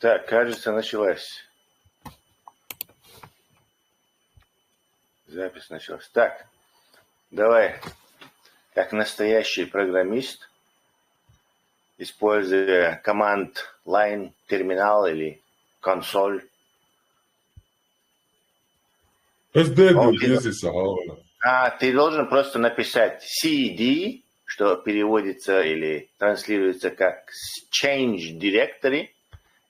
Так, кажется, началась. Запись началась. Так, давай, как настоящий программист, используя команд line терминал или консоль. Ты должен просто написать CD, что переводится или транслируется как change directory,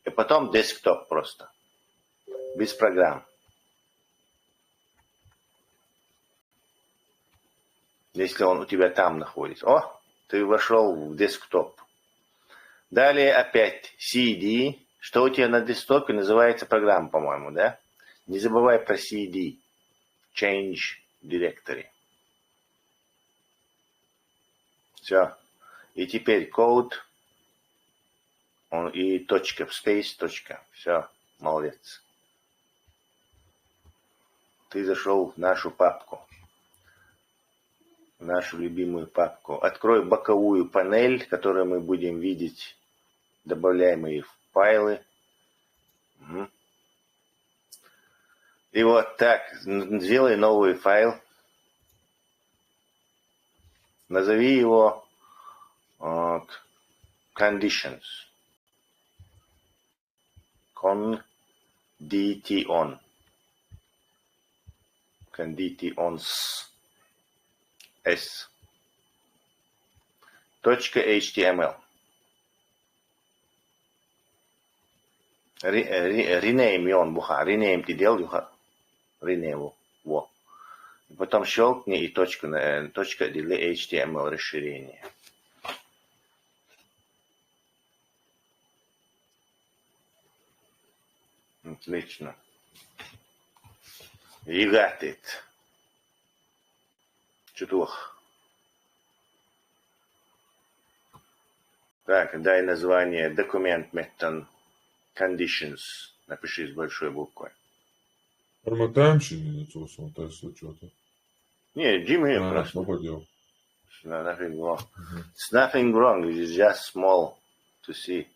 и потом desktop просто, без программ. Если он у тебя там находится. О, ты вошел в десктоп. Далее опять CD. Что у тебя на десктопе называется программа, по-моему, да? Не забывай про CD. Change Directory. Все. И теперь код и точка, space, точка. Все, молодец. Ты зашел в нашу папку. В нашу любимую папку. Открой боковую панель, которую мы будем видеть добавляемые файлы. Угу. И вот так, сделай новый файл. Назови его conditions. Condition. Conditions. S. .html. Rename он, буха. Rename ты делал, буха. Rename его. Потом щелкни и точка для HTML расширения. Отлично. You got it. Чутух. Так, дай название документ метан conditions. Напиши с большой буквы. Промотаем не то, что-то. Не, Jimmy просто. Nothing wrong. It's nothing wrong. It is just small to see.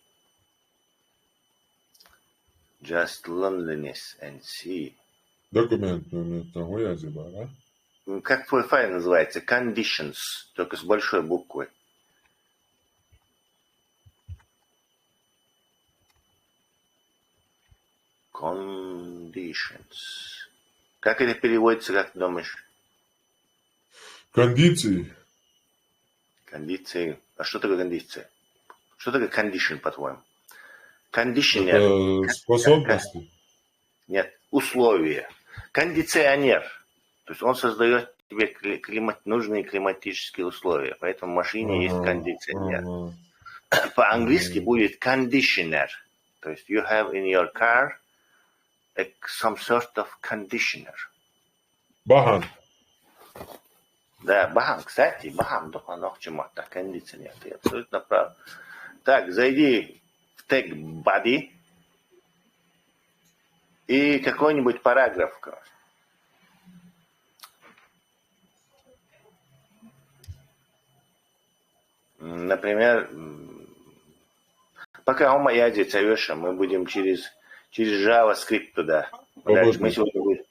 Just loneliness and see. Документ метан, я забыл, да? Как твой файл называется? Conditions, только с большой буквы. Conditions. Как это переводится, как ты думаешь? Кондиции. Кондиции. А что такое кондиция? Что такое condition, по-твоему? Кондиционер. Это способности? Нет, условия. Кондиционер. То есть он создает тебе нужные климатические условия. Поэтому в машине есть кондиционер. По-английски будет conditioner. То есть you have in your car some sort of conditioner. Бахан. Да, бахан, кстати, бахан, чему-то, кондиционер. Ты абсолютно прав. Так, зайди в тег body и какой-нибудь параграф. Например, пока у меня здесь мы будем через JavaScript туда. Дальше мы сегодня будем.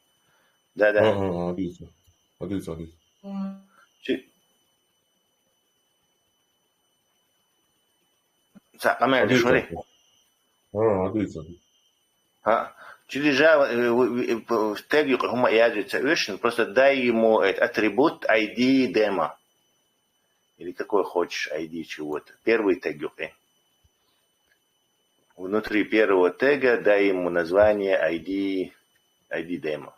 Да. Отлично. Через Java в теге просто дай ему атрибут ID демо. Или какой хочешь ID чего-то. Первый тег. Внутри первого тега дай ему название ID демо.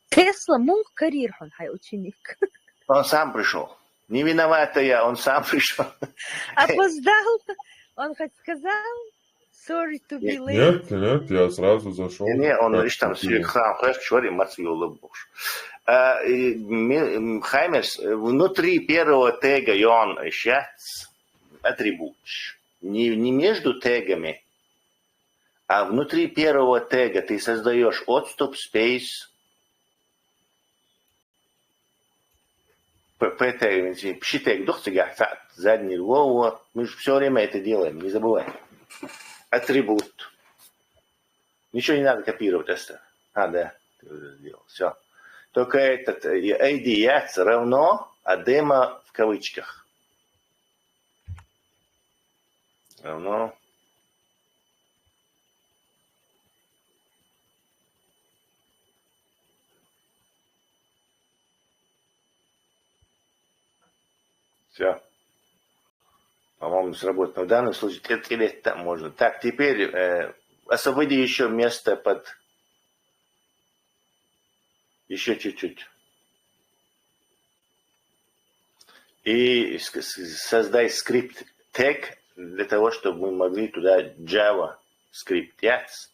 Тесла мог карьерхан хай ученик. Он сам пришел. Не виновата я, он сам пришел. Опоздал. Он хоть сказал sorry to be late. Нет, я сразу зашел. Не, он лишь там Хаймерс, внутри первого тега он сейчас атрибут. Не между тегами, а внутри первого тега ты создаешь отступ, space, пиши тег, задний, мы же все время это делаем, не забывай. Атрибут. Ничего не надо копировать, оставь. Да, ты уже сделал. Все. Только этот ID яц равно, а демо в кавычках. Равно. Все. По-моему, сработает. Но в данном случае или там можно. Так, теперь освободи еще место под... Еще чуть-чуть. И создай скрипт тег для того, чтобы мы могли туда Java скрипт яц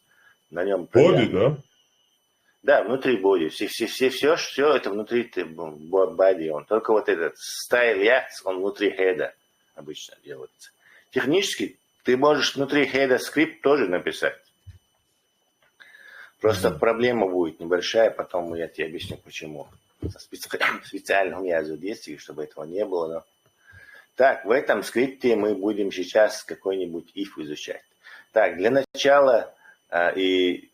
на нем. Боди, да? Да, внутри боди. Все это внутри боди. Он только вот этот style яц, он внутри хеда обычно делается. Технически ты можешь внутри хеда скрипт тоже написать. Просто проблема будет небольшая, потом я тебе объясню, почему. Специально у меня задействие, чтобы этого не было. Но... Так, в этом скрипте мы будем сейчас какой-нибудь if изучать. Так, для начала и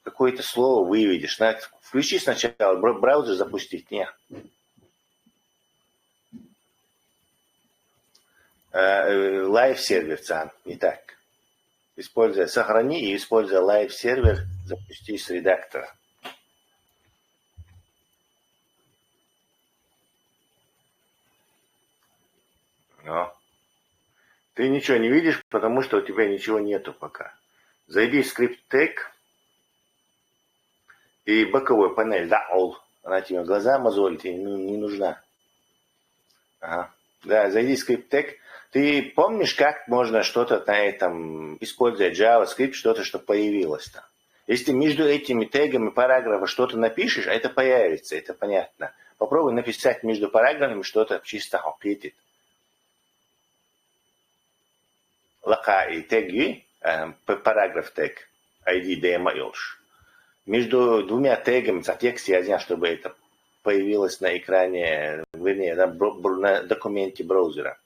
какое-то слово выведешь. Включи сначала браузер запустить. Нет. Лайв-сервер, не так. Сохрани и используя лайв-сервер, запусти с редактора. Но. Ты ничего не видишь, потому что у тебя ничего нету пока. Зайди в скрипт тег и боковой панель, да, all. Она тебе глаза мозолит, тебе не нужна. Ага. Да, зайди в скрипт тег. Ты помнишь, как можно что-то на этом, используя JavaScript, что-то, что появилось там? Если ты между этими тегами параграфа что-то напишешь, а это появится, это понятно. Попробуй написать между параграфами что-то чисто хоккетит. Лака и теги, параграф тег, ID демо илш. Между двумя тегами за текст я знаю, чтобы это появилось на экране, вернее, на документе браузера.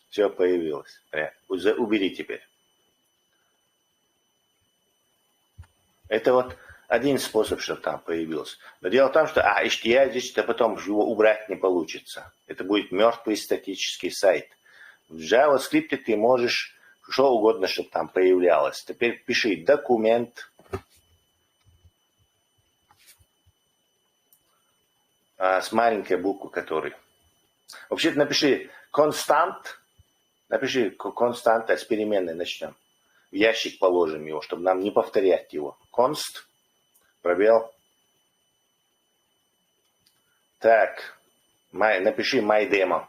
Все появилось. Убери теперь. Это вот один способ, чтобы там появилось. Но дело в том, что HTML здесь потом его убрать не получится. Это будет мертвый статический сайт. В JavaScript ты можешь что угодно, чтобы там появлялось. Теперь пиши документ. С маленькой буквы, который. Вообще-то напиши констант. Напиши константа с переменной начнем. В ящик положим его, чтобы нам не повторять его. Const, пробел. Так, напиши myDemo.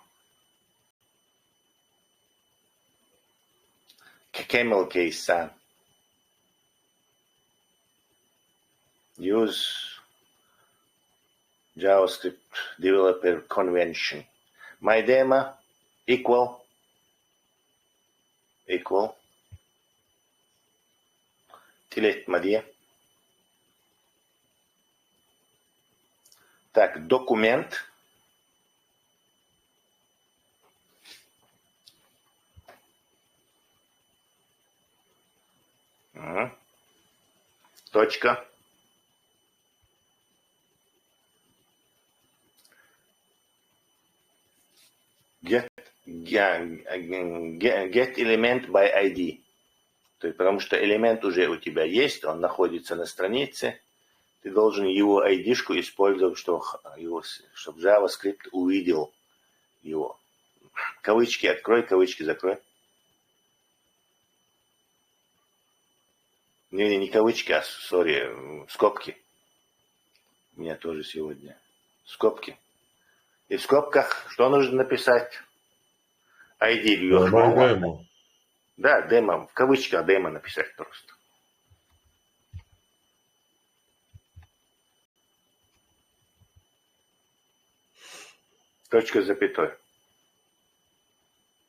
Camel case, Use JavaScript Developer Convention. MyDemo equal. Тилет Мадье. Так, документ. Точка. Get element by ID. То есть, потому что элемент уже у тебя есть, он находится на странице. Ты должен его ID-шку использовать, чтобы JavaScript увидел его. Кавычки открой, кавычки закрой. Не кавычки, а, скобки. У меня тоже сегодня. Скобки. И в скобках что нужно написать? ID демо. Да, демо. В кавычках демо написать просто. Точка запятой.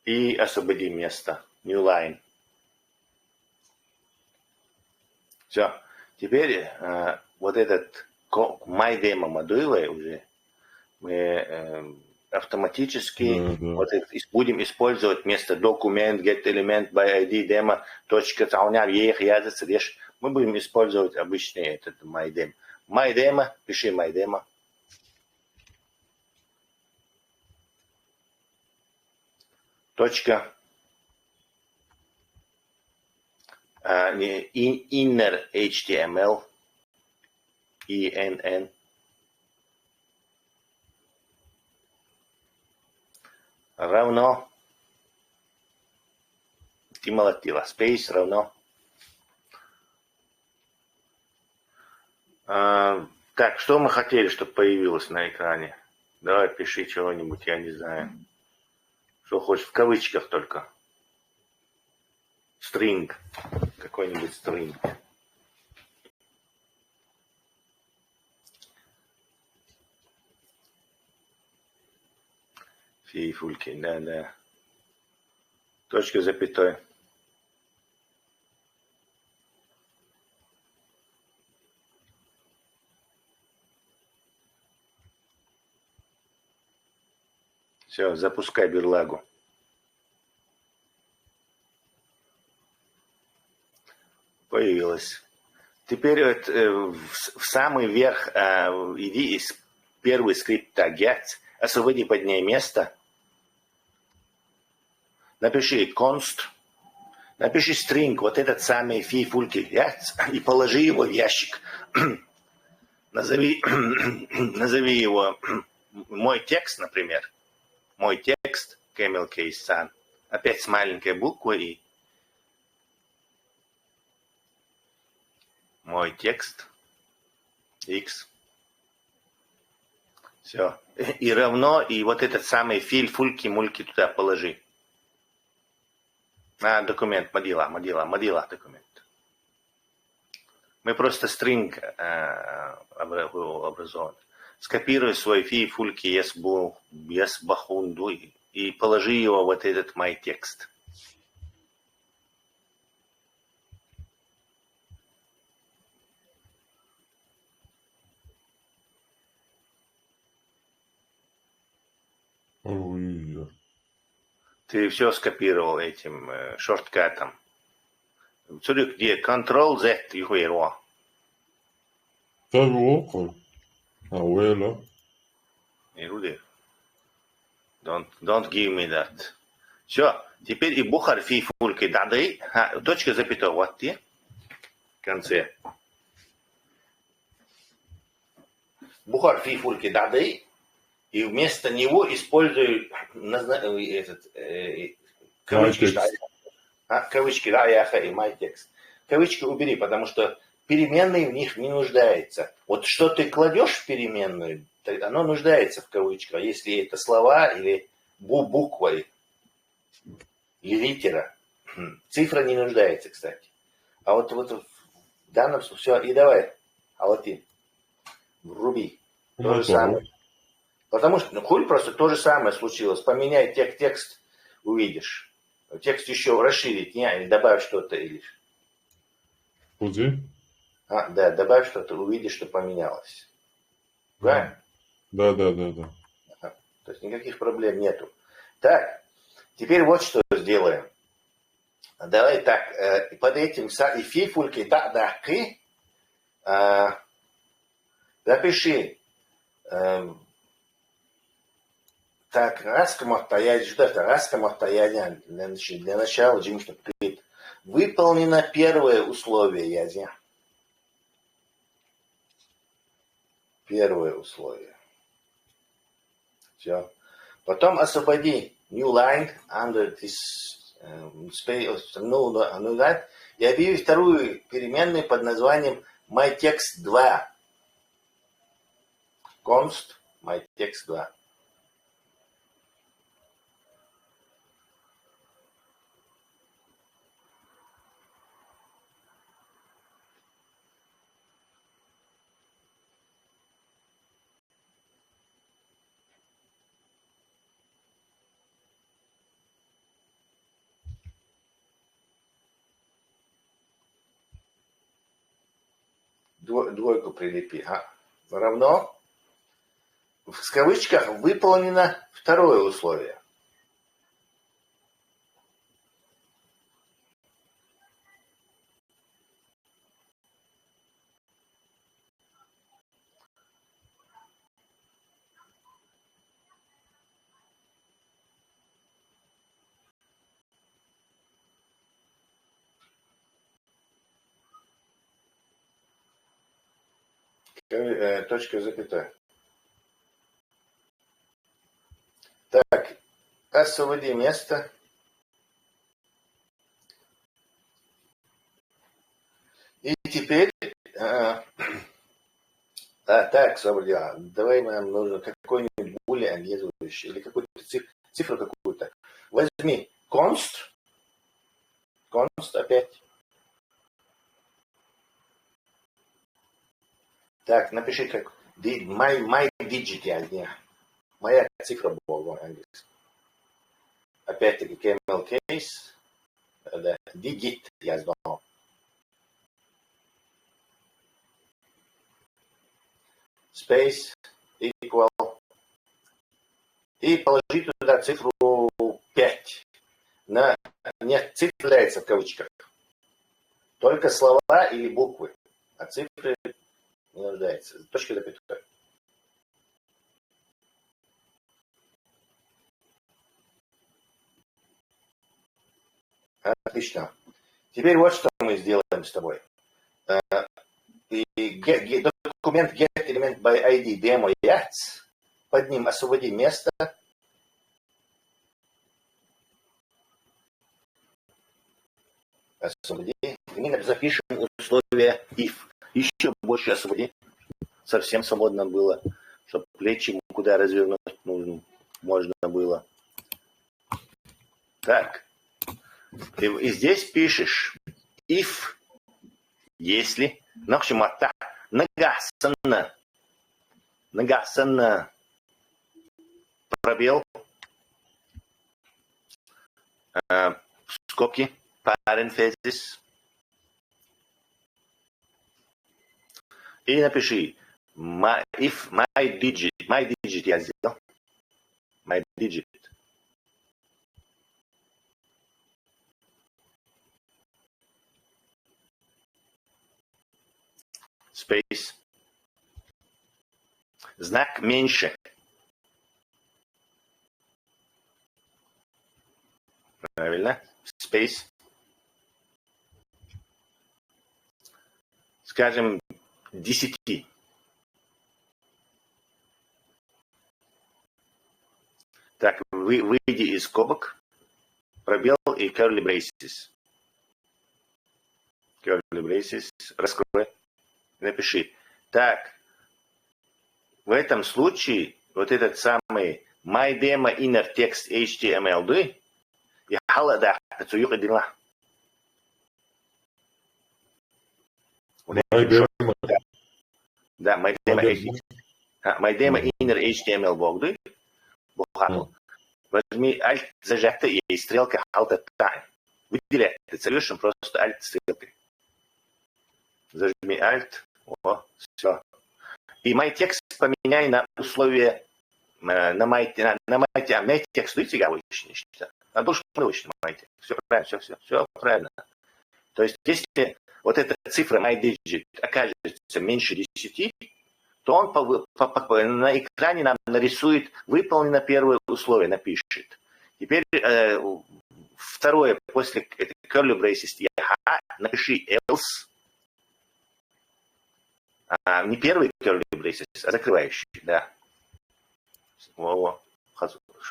И освободи место. New line. Все. Теперь вот этот myDemo модуль уже мы автоматически вот это, будем использовать вместо документ get element by ID demo точка цауняр ях языц реш Мы будем использовать обычный этот MyDemo. MyDemo, пиши MyDemo. Точка. Inner HTML. INN. Равно. Тимолатива. Space равно. Так, что мы хотели, чтобы появилось на экране? Давай, пиши чего-нибудь, я не знаю. Что хочешь, в кавычках только. String. Какой-нибудь string. Фейфульки, да. Точка, запятой. Все, запускай берлагу. Появилась. Теперь вот, в самый верх иди из первый скрипт get, освободи под ней место. Напиши const, напиши string, вот этот самый фейфульки, и положи его в ящик. Назови его мой текст, например. Мой текст, Camel Case Sun. Опять с маленькой буквой и мой текст X. Все. И равно, и вот этот самый фульки-мульки туда положи. Документ, модила документ. Мы просто string образован. Скопируй свой фульки бахунду и положи его вот этот мой текст. Ты все скопировал этим шорткатом. Смотри, где Ctrl-Z и хуеро. Abuelo. Don't give me that. Все, теперь и бухар фульки дады. Точка запятой, вот ты. В конце. Бухар фульки дады. И вместо него использую кавычки. Кавычки, яха и my text. Кавычки убери, потому что переменные в них не нуждается. Вот что ты кладешь в переменную, оно нуждается в кавычках. Если это слова или буква, или литера. Цифра не нуждается, кстати. А вот в данном случае все, и давай. А вот ты вруби. То же самое. Потому что, хуй просто то же самое случилось. Поменяй текст, увидишь. Текст еще расширить, или добавь что-то. Или... Куди? Да, добавь что-то, увидишь, что поменялось. Правильно? Да. То есть никаких проблем нету. Так, теперь вот что сделаем. Давай так, под этим и фифульки, запиши. Так, для начала, выполнено первое условие, Язя. Первое условие. Все. Потом освободи new line under this space, no line, и объяви вторую переменную под названием myText2. Const myText2. Двойку прилепи. Равно. В кавычках выполнено второе условие. точка, запятая. Так, освободи место. И теперь... так, свободила. Давай нам нужно какой-нибудь буле объедывающий или какую-то цифру какую-то. Возьми const. Const опять. Так, напиши как my digit я не. Моя цифра была английская. Опять-таки camel case. Да, digit я знал. Space equal. И положи туда цифру 5. Не цифрляется в кавычках. Только слова или буквы. А цифры не нуждается. Точка запятой. Отлично. Теперь вот что мы сделаем с тобой. Документ get element by ID demo yachts. Под ним освободи место. Освободи. И мы запишем условие if. Еще больше освободи. Совсем свободно было. Чтобы плечи куда развернуть можно было. Так. И здесь пишешь if, если, нагасанна, пробел, скобки, parenthesis, и напиши if my digit я сделал, my digit. Space. Знак меньше. Правильно. Space. Скажем, 10. Так, выйди из скобок, пробел и curly braces. Curly braces. Раскрой. Напиши. Так, в этом случае вот этот самый my demo inner text HTML2 я халада цуюк дела. Да, my demo inner HTML богды. Возьми alt зажата и стрелка alt time. Выделяй. Ты целюшем просто alt стрелкой. Зажми alt. О, все. И my текст поменяй на условия на my текст. Видите, я вычни. А должен вычни my текст. Все правильно, все правильно. То есть, если вот эта цифра my digit окажется меньше 10, то он на экране нам нарисует выполнено первое условие, напишет. Теперь второе, после curly braces напиши else. Не первый curly braces, а закрывающий, да.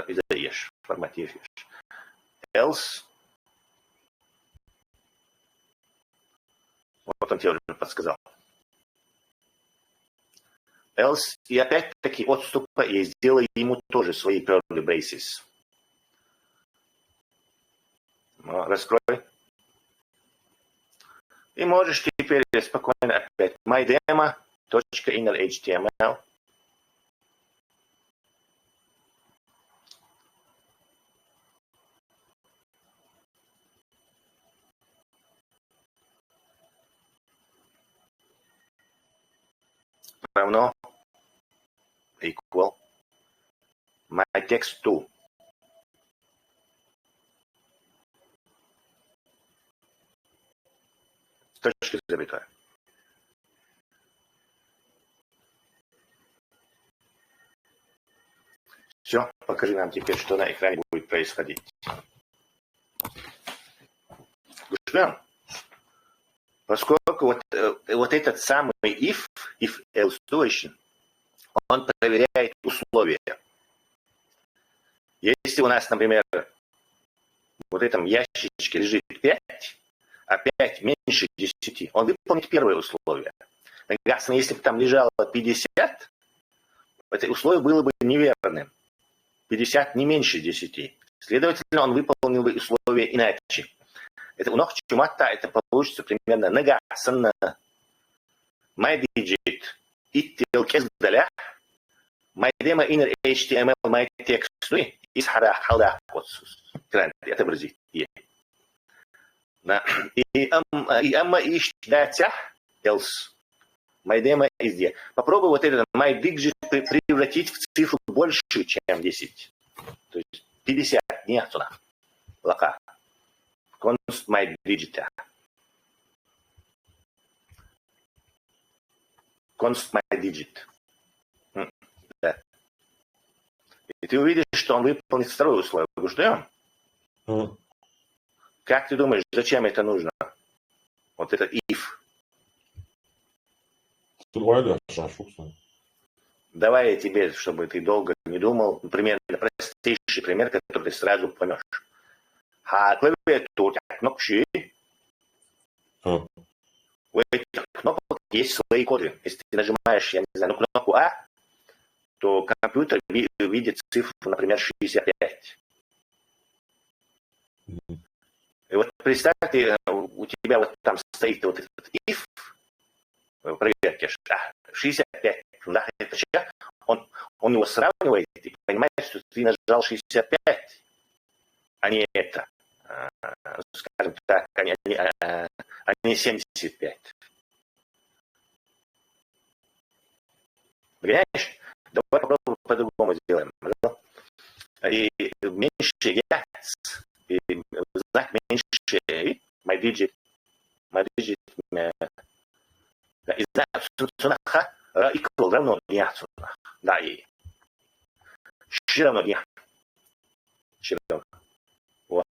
Издаешь, форматируешь. Else. Вот он тебе уже подсказал. Else. И опять-таки отступа и сделай ему тоже свои curly braces. Раскрой. И можешь теперь спокойно опять mydemo.innerHTML. Равно equal myText2. Точка запятая. Все, покажи нам теперь, что на экране будет происходить. Поскольку только вот этот самый if else situation, он проверяет условия. Если у нас, например, вот в этом ящичке лежит 5, а 5 меньше 10, он выполнит первое условие. Соответственно, если бы там лежало 50, это условие было бы неверным. 50 не меньше 10. Следовательно, он выполнил бы условие иначе. Это у ног чумата, это получится примерно нагасанна. My digit иттил кездаля. My demo inner HTML my text из хара кодсус. Это бразит. И амма ищ датя else. My demo is there. Попробуй вот этот my digit превратить в цифру больше, чем 10. То есть 50 нет сюда. Лака. Const my digit. Const my digit. Да. И ты увидишь, что он выполнит второе условие. Ждем. Как ты думаешь, зачем это нужно? Вот это if. Давай я тебе, чтобы ты долго не думал, пример, простейший пример, который ты сразу поймешь. Клавиатура кнопки. У этих кнопок есть свои коды. Если ты нажимаешь, я не знаю, кнопку А, то компьютер видит цифру, например, 65. И вот представь, у тебя вот там стоит вот этот if, проверки, 65, да, это что? Он его сравнивает и понимает, что ты нажал 65, а не это. Скажем так, а не 75. Понимаешь? Давай попробуем по-другому сделаем. И меньше яц, и знак меньше my digit, и знак сунаха equal равно дня сунах. Да, и щи равно дня. Щи равно. Вот.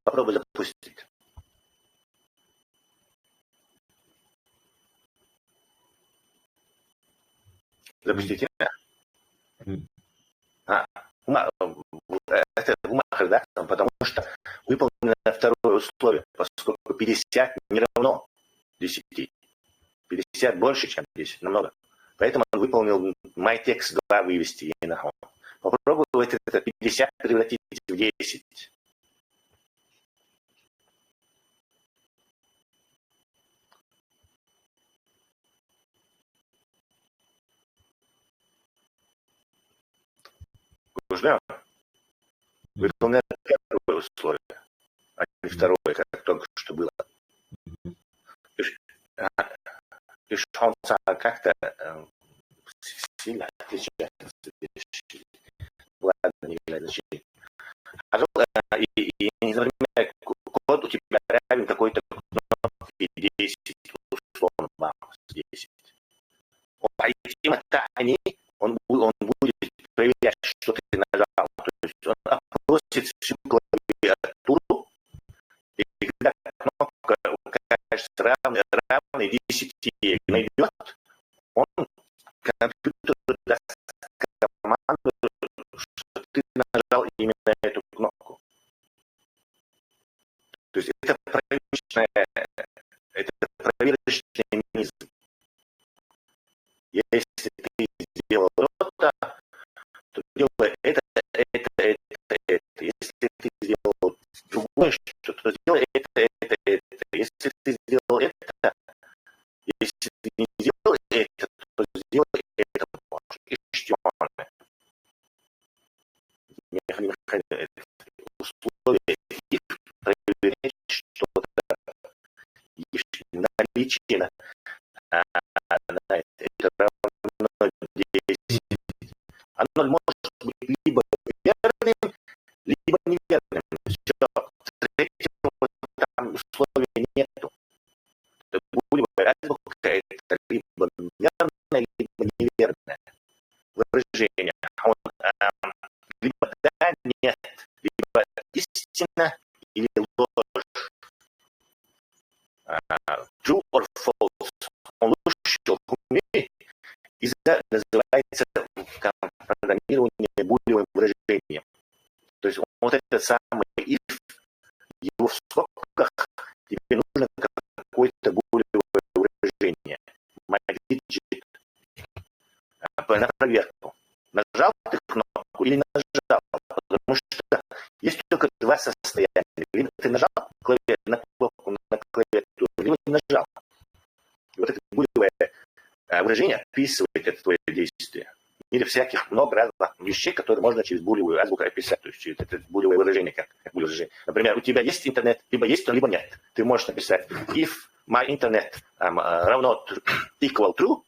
Попробуй запустить. Запустите. Это бумага, да? Потому что выполнено второе условие, поскольку 50 не равно 10. 50 больше, чем 10, намного. Поэтому он выполнил myText 2 вывести и на. Попробуйте это 50 превратить в 10. Ждем. Выполняем первое условие, а не второе, как только что было. И шанса как-то сильно отличается. Ладно, не имеет значения. И не запоминай, код у тебя равен какой-то кнопке 10, условно, 10. А это они, он будет проверять, что ты нажал. То есть он опросит всю клавиатуру, и когда кнопка окажется равной 10 найдет, он компьютеру даст команду, что ты нажал именно эту кнопку. То есть это проверочный механизм. Если ты сделал то-то, то делай это. Если ты сделал другое что-то, то сделай это. Если ты сделал это, если ты не сделал это, то сделай это. И что? Условия проверять что-то. Наличие это равно 10. Оно может быть либо верным, либо неверным. Все. Третьего там условия нету. Это будет азбука, это либо верное, либо неверное выражение. Либо да, нет, либо истина или ложь. выражением. То есть вот этот самый if, его в скобках тебе нужно какое-то булевое выражение. My digit. На проверку. Нажал ты кнопку или не нажал? Потому что есть только два состояния. Либо ты нажал на кнопку на клавиатуру, либо не нажал. И вот это булевое выражение описывает это твое действие. Или всяких много разных вещей, которые можно через булевую азбуку описать. То есть через это булевое выражение, как булевое выражение. Например, у тебя есть интернет, либо есть он, либо нет. Ты можешь написать if my internet равно equal true.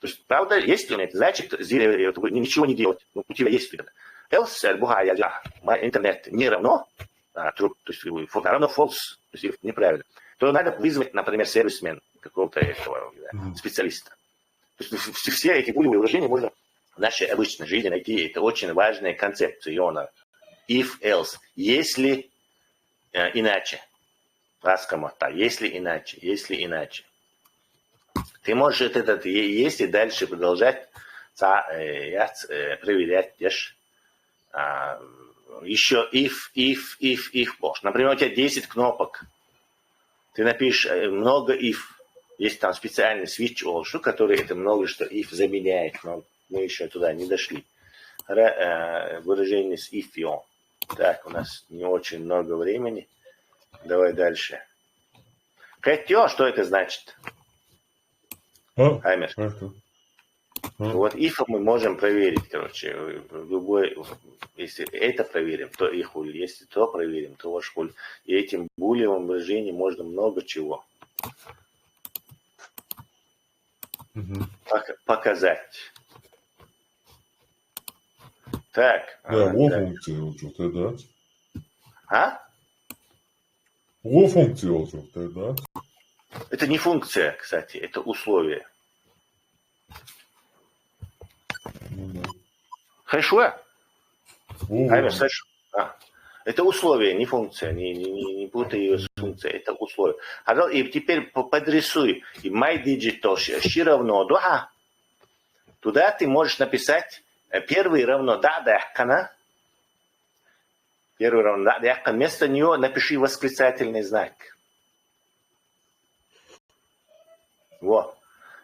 То есть, правда, есть интернет, значит, ничего не делать. У тебя есть интернет. Else, my интернет не равно true, то есть равно false, то есть неправильно. То надо вызвать, например, сервисмен какого-то этого специалиста. То есть все эти булевые выражения можно в нашей обычной жизни найти. Это очень важная концепция Иона. If, else. Если иначе. Раскомота. Если иначе. Если иначе. Ты можешь этот если дальше продолжать проверять. Еще if. Например, у тебя 10 кнопок. Ты напишешь много if. Есть там специальный switch all, который это множество if заменяет. Но мы еще туда не дошли. Выражение с if и on. Так, у нас не очень много времени. Давай дальше. Хотё, что это значит? Хаймер. Вот if мы можем проверить, короче, любой, если это проверим, то и хули, если то проверим, то ваш хули. И этим булевым выражением можно много чего показать. Так. Да, во функции olacak тогда. А? Во функции olacak тогда. Это не функция, кстати, это условие. Хорошо? Хорошо. Это условие, не функция. Не путай ее с функцией. Это условие. И теперь подрисуй. И my digit тоже равно да. Туда ты можешь написать первый равно да. Первый равно да. Вместо него напиши восклицательный знак. Вот.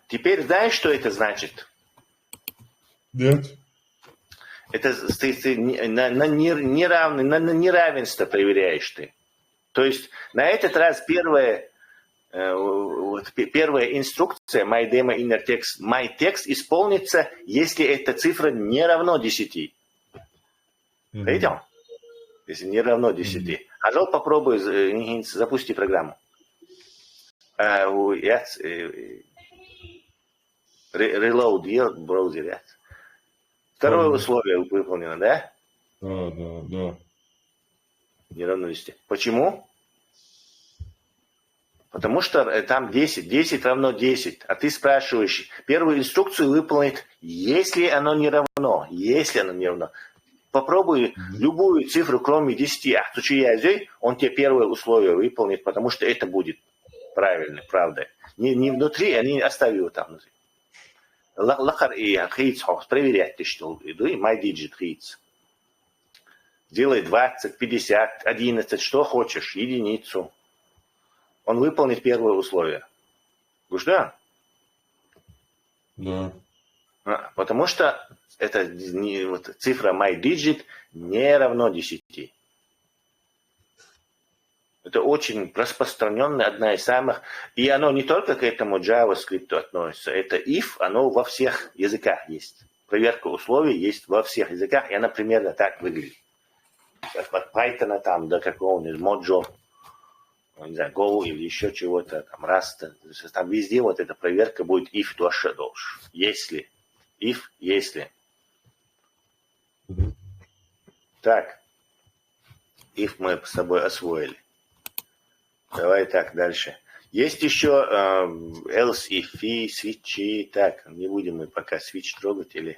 Теперь знаешь, что это значит? Нет. Это ты на неравенство проверяешь ты. То есть на этот раз первая инструкция my demo inner text, my text исполнится, если эта цифра не равно 10. Видел? Если не равно 10. Пожалуйста, попробуй запусти программу. Reload your браузер. Второе условие выполнено, да? Да. Не равно 10. Почему? Потому что там 10. 10 равно 10. А ты спрашиваешь, первую инструкцию выполнит, если оно не равно. Если оно не равно. Попробуй любую цифру, кроме 10. Он тебе первое условие выполнит, потому что это будет правильно, правда. Не внутри, они оставят его там внутри. Лахар и хейц, проверять, что иду, и my digit хейц. Делай 20, 50, 11, что хочешь, единицу. Он выполнит первое условие. Говоришь, да? Да. Потому что это цифра my digit не равно 10. Это очень распространенная, одна из самых. И оно не только к этому JavaScript относится. Это if, оно во всех языках есть. Проверка условий есть во всех языках, и она примерно так выглядит. От Python там до какого-нибудь Mojo, не знаю, Go или еще чего-то, там Rust. Там везде вот эта проверка будет if тоже должен. Если. If, если. Так. If мы с собой освоили. Давай так, дальше. Есть еще else, if, switch. Так, не будем мы пока switch трогать или...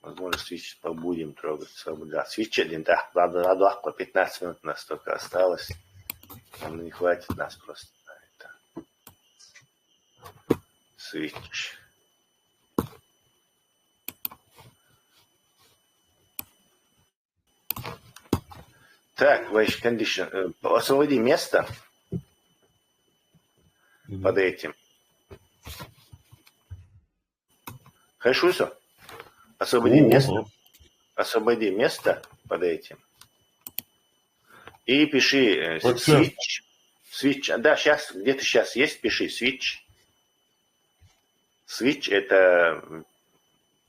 Возможно, switch побудем трогать. Да, switch один, да. Ладно, 15 минут у нас только осталось. Нам не хватит нас просто на это. Switch. Так, wage condition. Освободи место под этим. Хорошо? Освободи место. Освободи место под этим. И пиши switch. Switch. Да, сейчас, где ты сейчас есть, пиши switch. Switch это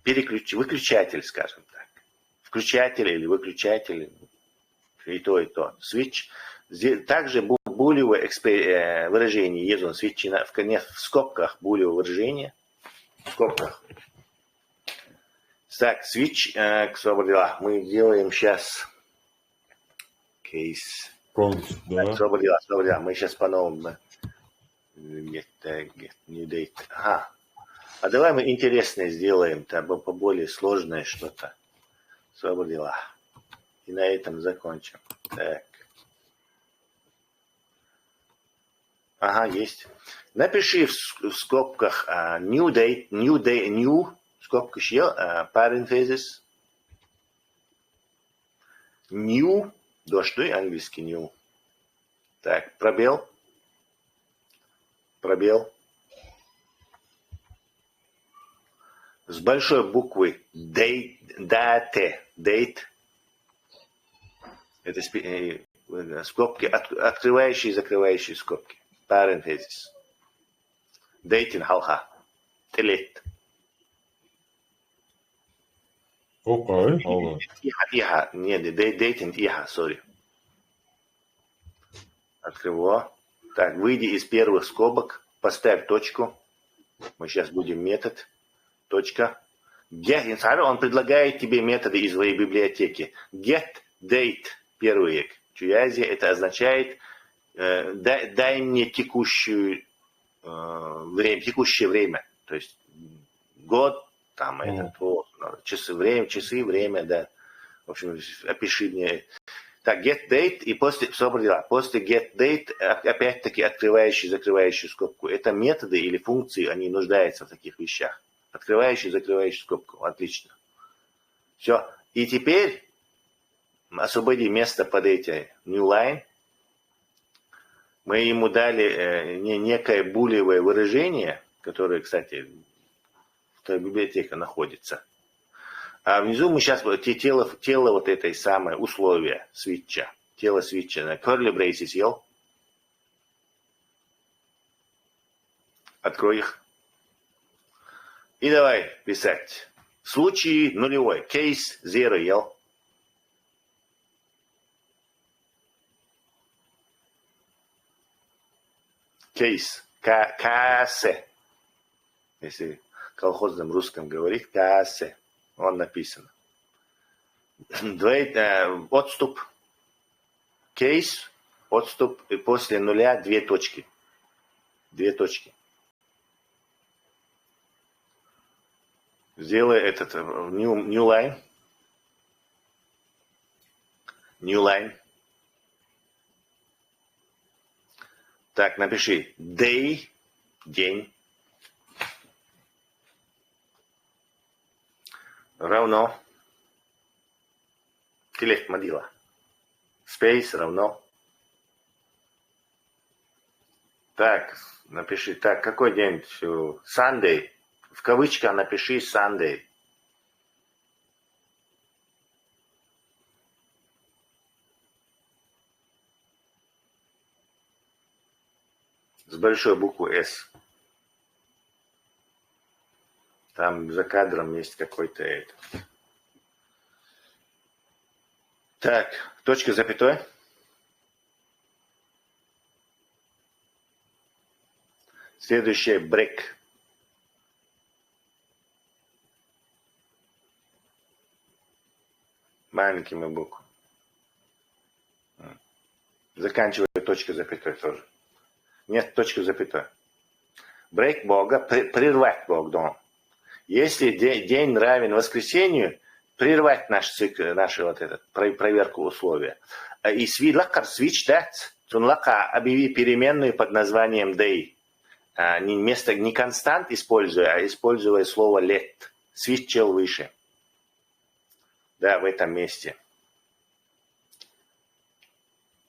выключатель, скажем так. Включатель или выключатель. И то, и то. Switch. Также булевое выражение есть он switch в скобках булевое выражение. В скобках. Так, switch освободила. Мы делаем сейчас кейс. Да. Освободила. Мы сейчас по-новому. New date. Ага. А давай мы интересное сделаем, поболее сложное что-то. Освободила. И на этом закончим. Так. Ага, есть. Напиши в скобках new date, new, скобка еще, parenthesis. New, да что и английский new. Так, пробел. С большой буквы date. Это скобки, открывающие и закрывающие скобки. Parenthesis. Dating halha. Телет. Окей, hold Иха. Нет, dating иха, sorry. Открываю. Так, выйди из первых скобок, поставь точку. Мы сейчас будем метод. Точка. Get, он предлагает тебе методы из своей библиотеки. Get date. Первый чуязи. Это означает дай мне текущее время. То есть год, там, часы, время, да. В общем, опиши мне. Так, get date и после get date опять-таки открывающий, закрывающий скобку. Это методы или функции, они нуждаются в таких вещах. Открывающий, закрывающий скобку. Отлично. Все. И теперь освободи место под эти new line. Мы ему дали некое булевое выражение, которое, кстати, в той библиотеке находится. А внизу мы сейчас тело вот этой самой условия свитча. Тело свитча. Curly braces ел. Открой их. И давай писать. Случай нулевой. Case 0 ел. Case. Кассе. Если в колхозном русском говорить, кассе. Он написан. Отступ. Case. Отступ. И после нуля 2 точки. 2 точки. Сделай этот new line. New line. Так, напиши day, день, равно, телеф мадила, space равно. Так, напиши, так, какой день? Sunday. В кавычках напиши Sunday. С большой буквы S. Там за кадром есть какой-то этот. Так, точка запятой. Следующее break. Маленькими буквами. Заканчивая точкой запятой тоже. Нет, точка запятой. Break Бога, прервать Бога. Если день равен воскресенью, прервать наш цикл, проверку условия. И switch that, объяви переменную под названием day. Не констант используя, а используя слово let. Switchел выше. Да, в этом месте.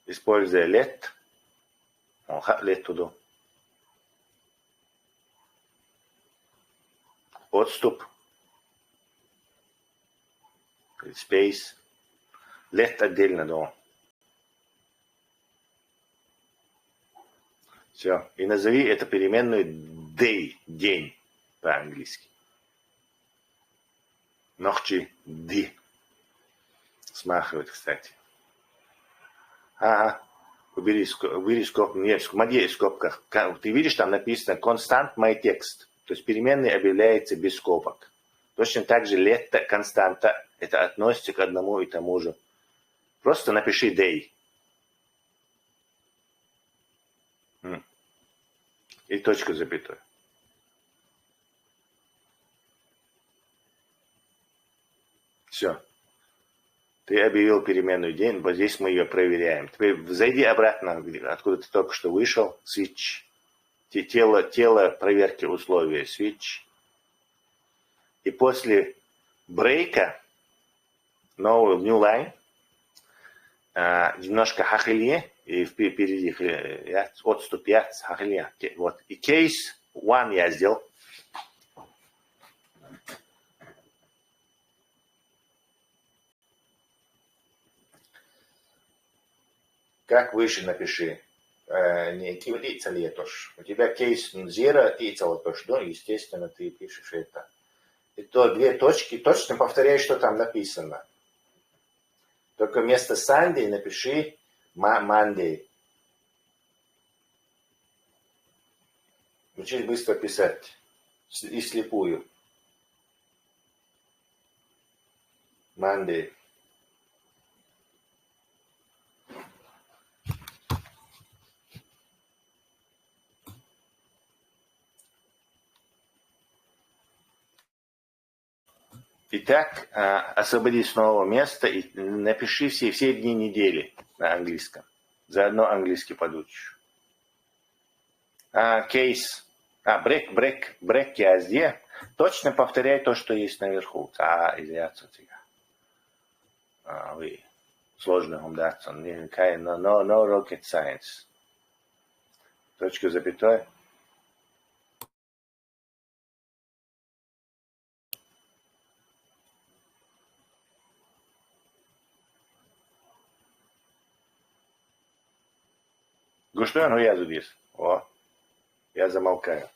используя лет, лет туда. Отступ, space, лет отдельно дома. Все. И назови эту переменную day, день по-английски. Ночи, ди. Смахивает, кстати. Ага. Убери скобку. Нет, смотри, в скобках. Ты видишь, там написано constant my text. То есть переменная объявляется без скобок. Точно так же лето, константа, это относится к одному и тому же. Просто напиши day. И точка запятой. Все. Ты объявил переменную день, вот здесь мы ее проверяем. Теперь зайди обратно, откуда ты только что вышел, switch. Тело проверки условия, switch. И после брейка, новую new line, немножко хахилье, и впереди отступ хахилье. Вот. И case one я сделал. Как выше напиши. Не кивлица ли тоже. У тебя кейс zero тицало тоже, да? Естественно, ты пишешь это. И то две точки, точно повторяй, что там написано. Только вместо Sunday напиши Monday. Учись быстро писать. И слепую. Monday. Итак, освободи снова место и напиши все дни недели на английском. Заодно английский подучишь. Кейс. Брек язде. Точно повторяй то, что есть наверху. Вы сложно умдаться. No rocket science. Точка запятой. Гуштон, я здесь. Я замолкаю.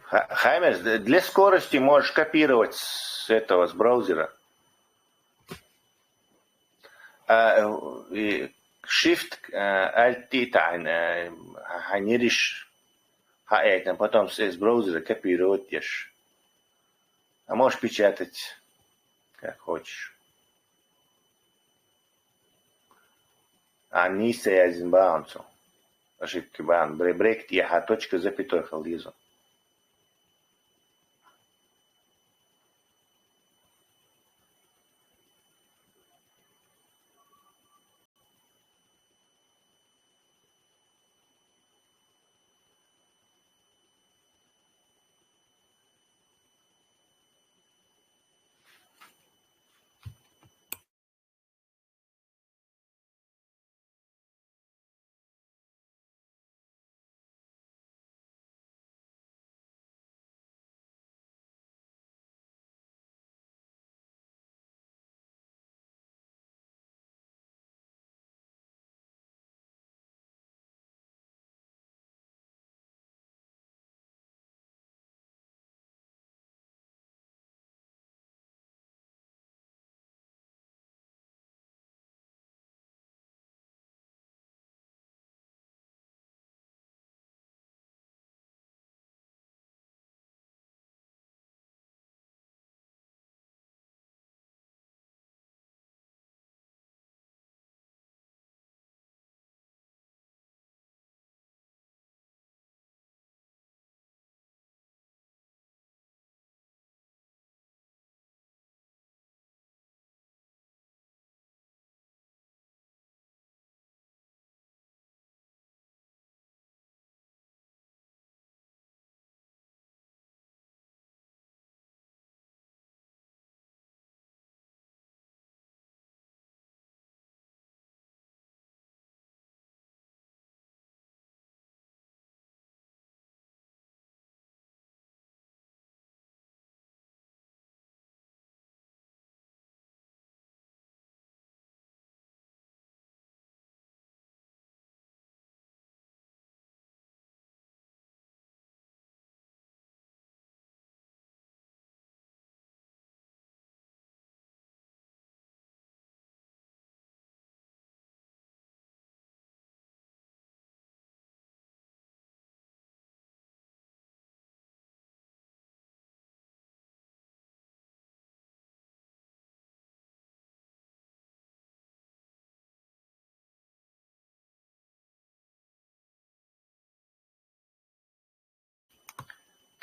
Хаймерс, для скорости можешь копировать с браузера. Shift, Alt, ханириш, потом с браузера копировать ешь. А можешь печатать, как хочешь. Нисца я зимбаунцу. Ошибки бан. Брейк, я точка запятой халдизу.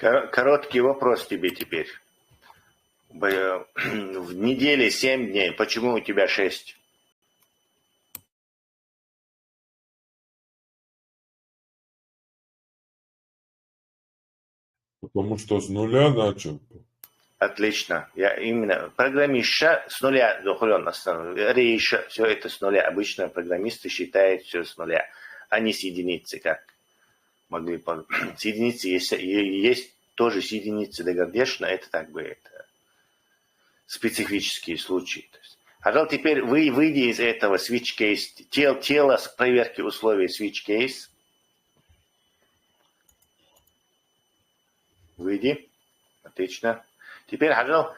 Короткий вопрос тебе теперь. В неделе 7 дней. Почему у тебя 6? Потому что с нуля начал. Отлично. Я именно программиша с нуля дохлен основной. Рейша, все это с нуля. Обычно программисты считают все с нуля, а не с единицы, как могли. С единицы есть тоже с единицы догадешь, но это так бы это специфические случаи. Пожалуйста, теперь выйди из этого switch case, тело с проверки условий switch case. Выйди. Отлично. Теперь, Хаджал,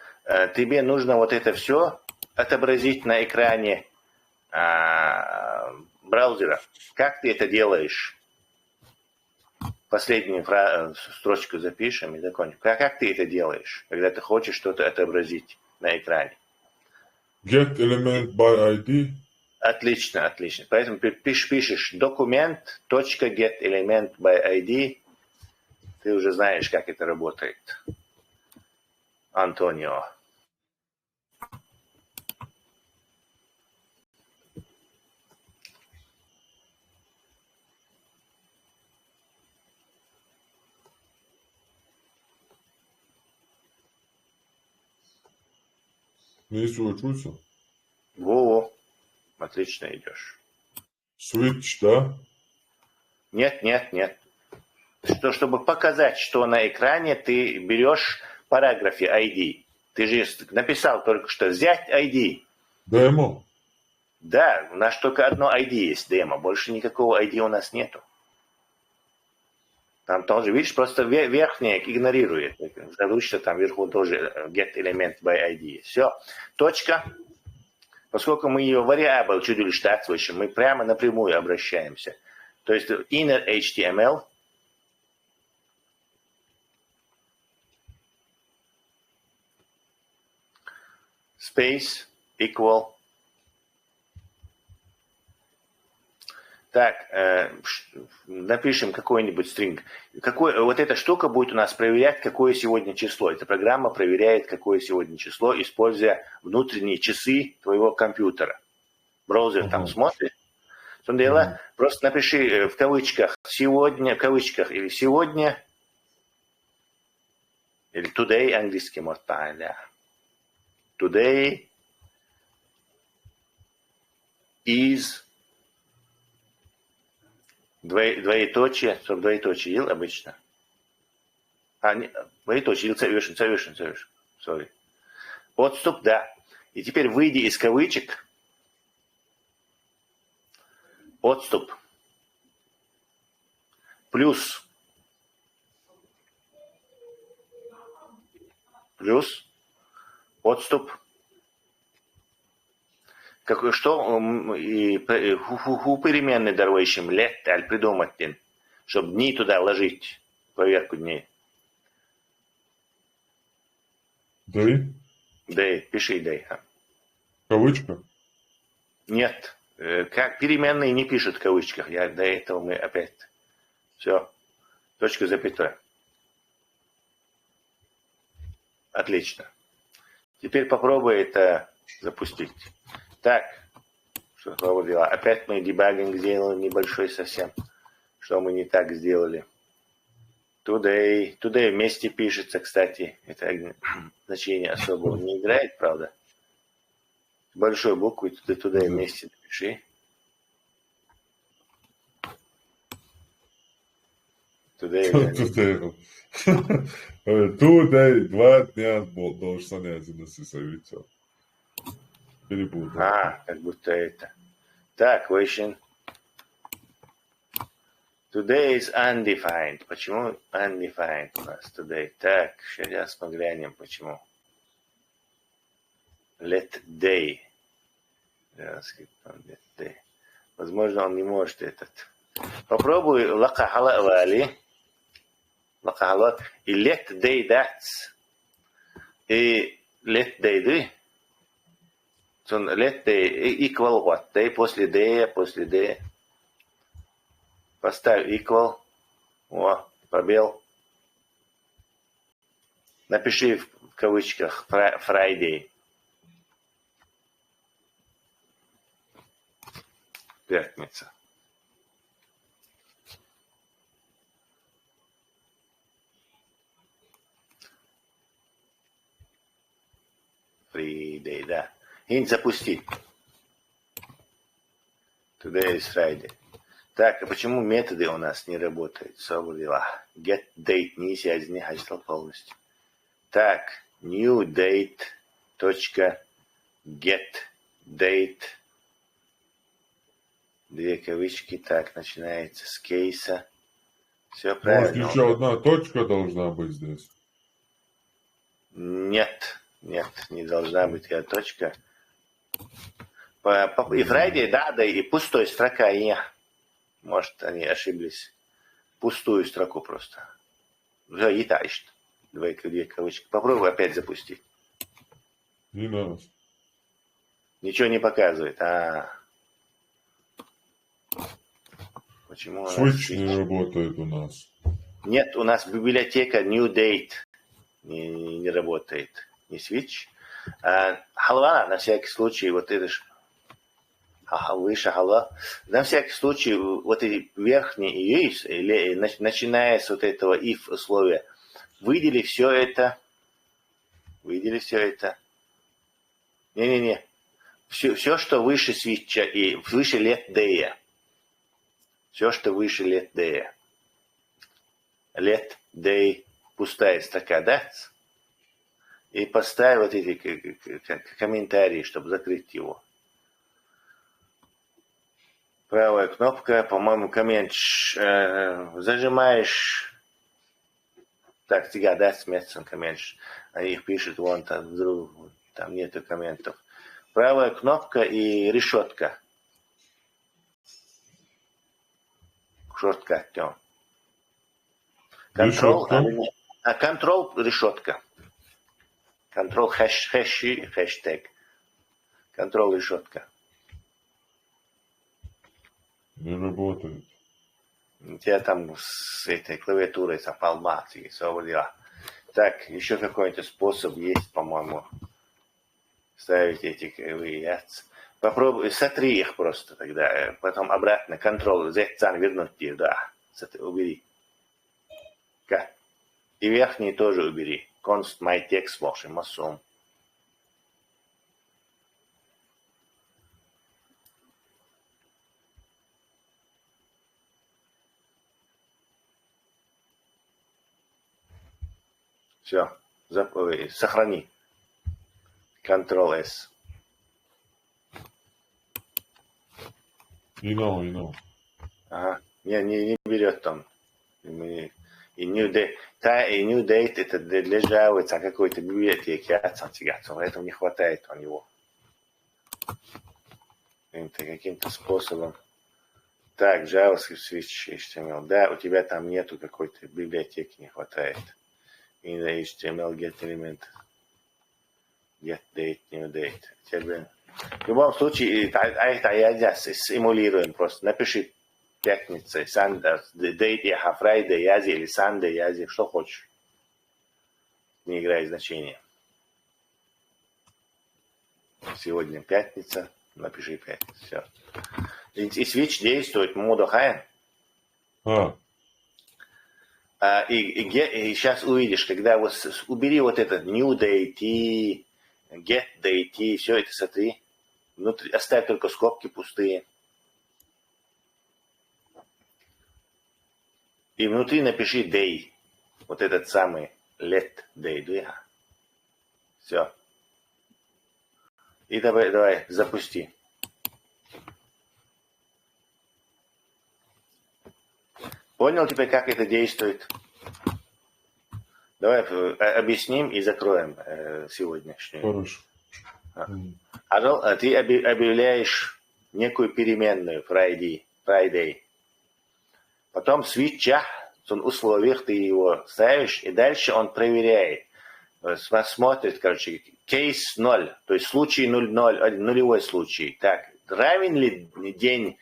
тебе нужно вот это все отобразить на экране браузера. Как ты это делаешь? Последнюю строчку запишем и закончим. Как ты это делаешь, когда ты хочешь что-то отобразить на экране? Get element by ID. Отлично, отлично. Поэтому пишешь документ, .get element by ID. Ты уже знаешь, как это работает. Антонио. Внизу учусь. Во-во. Отлично идешь. Switch, да? Нет. Чтобы показать, что на экране ты берешь в параграфе ID. Ты же написал только что взять ID. Демо. Да, у нас только одно ID есть, демо. Больше никакого ID у нас нету. Там тоже, видишь, просто верхнее игнорирует. Что там вверху тоже get element by ID. Все. Точка. Поскольку мы ее variable чудили штат выше, мы прямо напрямую обращаемся. То есть inner HTML space equal. Так, напишем какой-нибудь string. Вот эта штука будет у нас проверять, какое сегодня число. Эта программа проверяет, какое сегодня число, используя внутренние часы твоего компьютера. Браузер там смотрит. В том дело, просто напиши в кавычках сегодня, в кавычках или сегодня, или today, английский может понять. Today is двоеточие, чтобы двоеточие ел обычно. Двоеточие, ел совершен. Sorry. Отступ, да. И теперь выйди из кавычек. Отступ. Плюс. Отступ. Что переменный дарвейшим лет, аль придумать, чтобы дни туда ложить, проверку дней. Дай. Пиши дай. Кавычка. Нет. Как переменные не пишут в кавычках. До этого мы опять. Все. Точка запятая. Отлично. Теперь попробуй это запустить. Так. Что дела? Опять мы дебагинг сделали небольшой совсем. Что мы не так сделали? Today вместе пишется, кстати. Это значение особого не играет, правда? Большой буквой today вместе напиши. Today 2 дня должен советовать. Перепутал. Как будто это. Так, question. Today is undefined. Почему undefined у нас today? Так, сейчас мы глянем, почему. Let day. Возможно, он не может этот. Попробуй лакахала вали. И let day that's. И let day do. Let day equal what? Day после day. Поставь equal. О, пробел. Напиши в кавычках Friday. Пятница. Friday, да. И запусти. Today is Friday. Так, а почему методы у нас не работают? Соболева. Get date не один не хотел полностью. Так, new date. Get date. Две кавычки. Так, начинается с кейса. Все правильно. Может, еще одна точка должна быть здесь? Нет, не должна быть точка. И Friday, да, и пустой строка, и может, они ошиблись. Пустую строку просто. Уже и тащит. Две кавычки. Попробуй опять запустить. Не надо. Ничего не показывает. Почему? Switch не работает у нас. Нет, у нас библиотека New Date не работает. Не Switch. Халва, на всякий случай, вот это ж выше халва. На всякий случай, вот эти верхние use, или начиная с вот этого if условия, выдели все это. Не. Все, что выше свитча и выше let day. Все, что выше let day. Let day, пустая строка, да? И поставь вот эти комментарии, чтобы закрыть его. Правая кнопка, по-моему, коммент зажимаешь. Так, тебя, да, смеется коммент. Они их пишут, вон там нету комментов. Правая кнопка и решетка. Шорткат, да. Контрол, контрол, решетка. Контрол, хэштег. Контрол, решетка. Не работает. У тебя там с этой клавиатурой совпал все дела. Так, еще какой-нибудь способ есть, по-моему, ставить эти яйца. Попробуй, сотри их просто тогда. Потом обратно, контрол, Z-цан вернуть их, да. Убери. И верхние тоже убери. Const my text можешь, массом. Все, сохрани. Ctrl-S. You know. Ага. Не берет там. И new date это для Java, какой-то библиотеки, поэтому не хватает у него. Каким-то способом. Так, JavaScript Switch HTML. Да, у тебя там нету какой-то библиотеки, не хватает. И на HTML get element. Get date, new date. Тебе... В любом случае, это я симулируем просто. Напиши пятница, Sunday, date я Friday, язи или Sunday, язи, что хочешь. Не играет значения. Сегодня пятница, напиши пятница. Все. И switch действует, моду хайн. И сейчас увидишь, когда убери вот этот new date и get date и все это сотри. Внутри, оставь только скобки пустые. И внутри напиши day. Вот этот самый let day. Да? Все. И давай, запусти. Понял теперь, как это действует? Давай объясним и закроем сегодняшнюю. Хорошо. Ты объявляешь некую переменную Friday. Потом в свитчах, в условиях ты его ставишь, и дальше он проверяет. Смотрит, кейс 0, то есть случай 0, нулевой случай. Так, равен ли день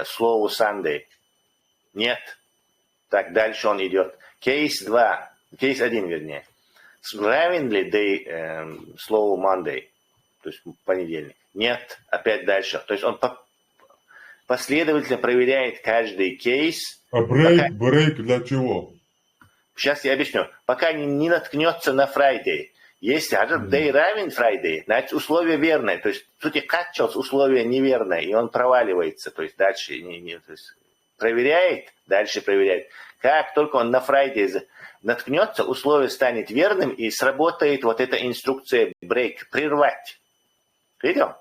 слову Sunday? Нет. Так, дальше он идет. Кейс 2, кейс 1, вернее. равен ли слову Monday, то есть понедельник? Нет, опять дальше. То есть он последовательно проверяет каждый кейс. А брейк для чего? Сейчас я объясню. Пока не наткнется на Friday. Если day равен Friday, значит условие верное. То есть тут и качалось условие неверное, и он проваливается. То есть дальше то есть проверяет, дальше проверяет. Как только он на Friday наткнется, условие станет верным, и сработает вот эта инструкция break, прервать. Видел?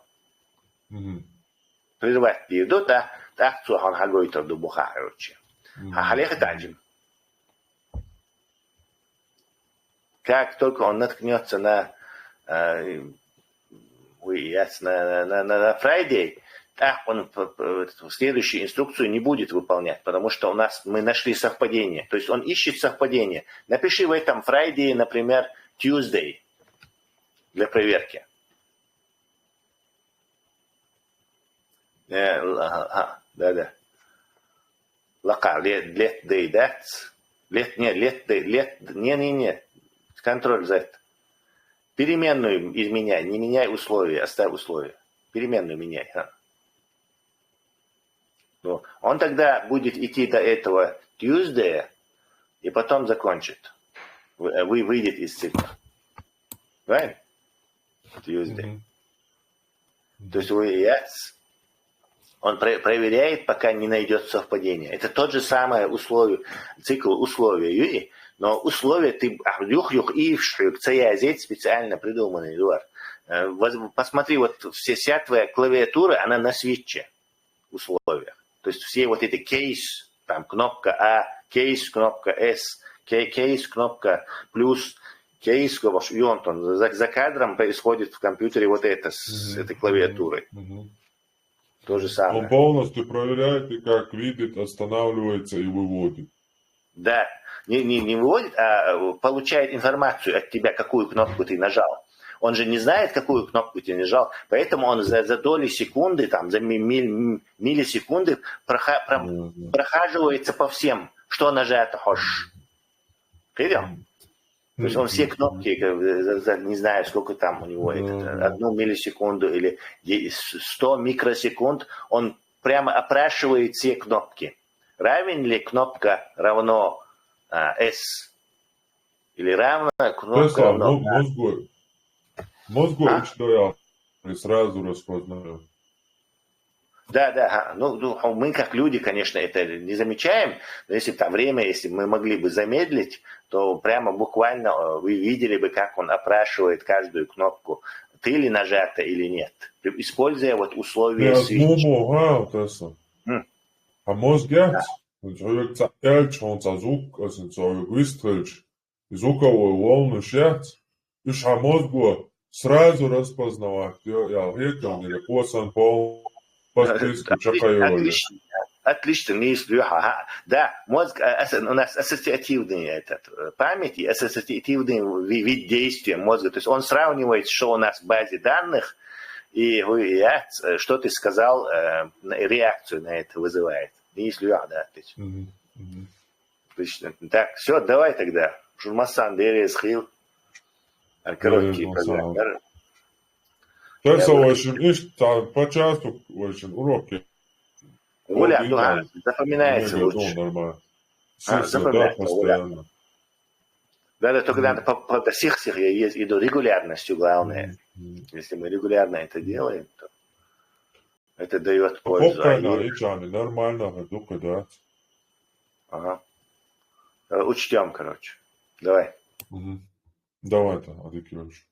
Прервать период, так он хагойтер до буха, короче. А халеха таджим. Как только он наткнется на Friday, так он следующую инструкцию не будет выполнять, потому что мы нашли совпадение. То есть он ищет совпадение. Напиши в этом Friday, например, Tuesday для проверки. Да. Лака, let day, that's. Нет. Контроль за это. Переменную изменяй, не меняй условия, оставь условия. Переменную меняй. Ну, он тогда будет идти до этого Tuesday и потом закончит. Выйдет из цикла. Правильно? Tuesday. То есть он проверяет, пока не найдет совпадение. Это тот же самое цикл условия. Но условия ты специально придуманный, Эдуард. Посмотри, вот вся твоя клавиатура, она на свитче условиях. То есть все вот эти кейс, там кнопка А, кейс, кнопка С, кейс, кнопка плюс, кейс, и он за кадром происходит в компьютере вот это с этой клавиатурой. То же самое. Он полностью проверяет и как видит, останавливается и выводит. Да. Не выводит, а получает информацию от тебя, какую кнопку ты нажал. Он же не знает, какую кнопку ты нажал, поэтому он за доли секунды, там, за миллисекунды прохаживается по всем, что нажато хочешь. Видел? То есть он все кнопки, не знаю, сколько там у него, 1 миллисекунду или 100 микросекунд, он прямо опрашивает все кнопки. Равен ли кнопка равно S? Или равна кнопка равно... Мозгу что я сразу распознаю. Да. Ну, мы как люди, конечно, это не замечаем, но если там время, если мы могли бы замедлить, то прямо буквально вы видели бы, как он опрашивает каждую кнопку, ты ли нажата или нет, используя вот условия свитча. А мозг человек звук, выстрелишь, и звуковую волну щец, и мозгу сразу распознавать. Я веком или посан пол. Отлично, да, мозг, у нас ассоциативный память и ассоциативный вид действия мозга. То есть он сравнивает, что у нас в базе данных, и что ты сказал, реакцию на это вызывает. Да, отлично. Отлично. Так, все, давай тогда. Журмасан, Дерез, Хил. Короткие программы. Сейчас очень, по часу очень уроки. Гуля, запоминается лучше. Запоминается постоянно. Да, только надо по сих есть и до регулярностью главное. Если мы регулярно это делаем, то это дает пользу. Нормально, да. Ага. Учтем, короче. Давай. Давай-то, Адикирович.